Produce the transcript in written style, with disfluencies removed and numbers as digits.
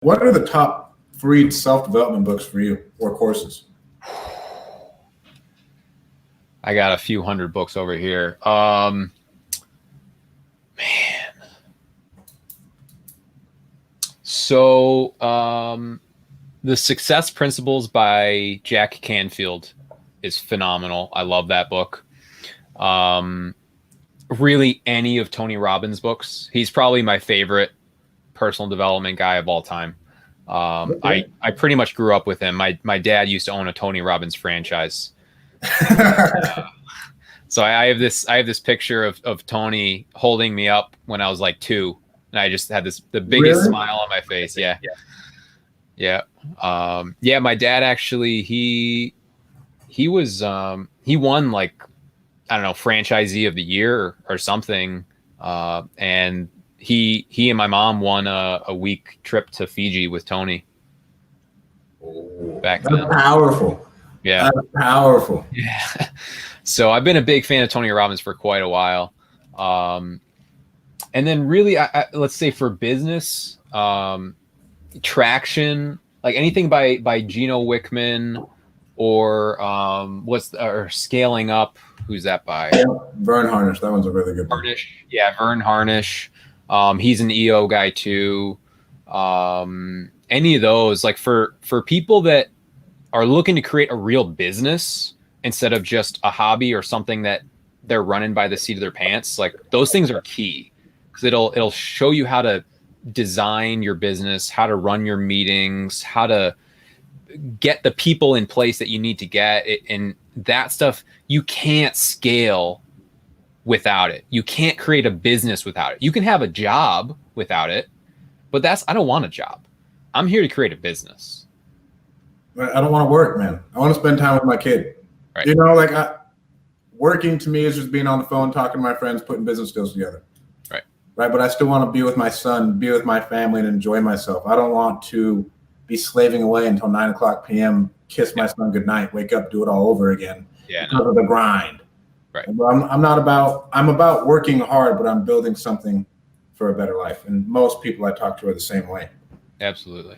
What are the top 3 self-development books for you or courses? I got a few hundred books over here. Man. So The Success Principles by Jack Canfield is phenomenal. I love that book. Really any of Tony Robbins' books. He's probably my favorite personal development guy of all time. I pretty much grew up with him. My dad used to own a Tony Robbins franchise. So I have this picture of Tony holding me up when I was like 2, and I just had the biggest smile on my face. Yeah. My dad actually he won, like, I don't know, franchisee of the year or something, and he and my mom won a week trip to Fiji with Tony. Back then. That's powerful. Yeah. That's powerful. Yeah. So I've been a big fan of Tony Robbins for quite a while. And then really, let's say for business, traction, like anything by Gino Wickman or Scaling Up. Who's that by? Yeah, Vern Harnish. That one's a really good one. Harnish. Yeah, Vern Harnish. He's an EO guy too. Any of those, like for people that are looking to create a real business instead of just a hobby or something that they're running by the seat of their pants, like those things are key, because it'll show you how to design your business, how to run your meetings, how to get the people in place that you need to get it, and that stuff you can't scale without it. You can't create a business without it. You can have a job without it, but I don't want a job. I'm here to create a business. I don't want to work, man. I want to spend time with my kid. Right. You know, like working to me is just being on the phone, talking to my friends, putting business deals together. Right. But I still want to be with my son, be with my family, and enjoy myself. I don't want to be slaving away until 9:00 p.m., kiss my son goodnight, wake up, do it all over again because of the grind. Right. I'm about working hard, but I'm building something for a better life. And most people I talk to are the same way. Absolutely.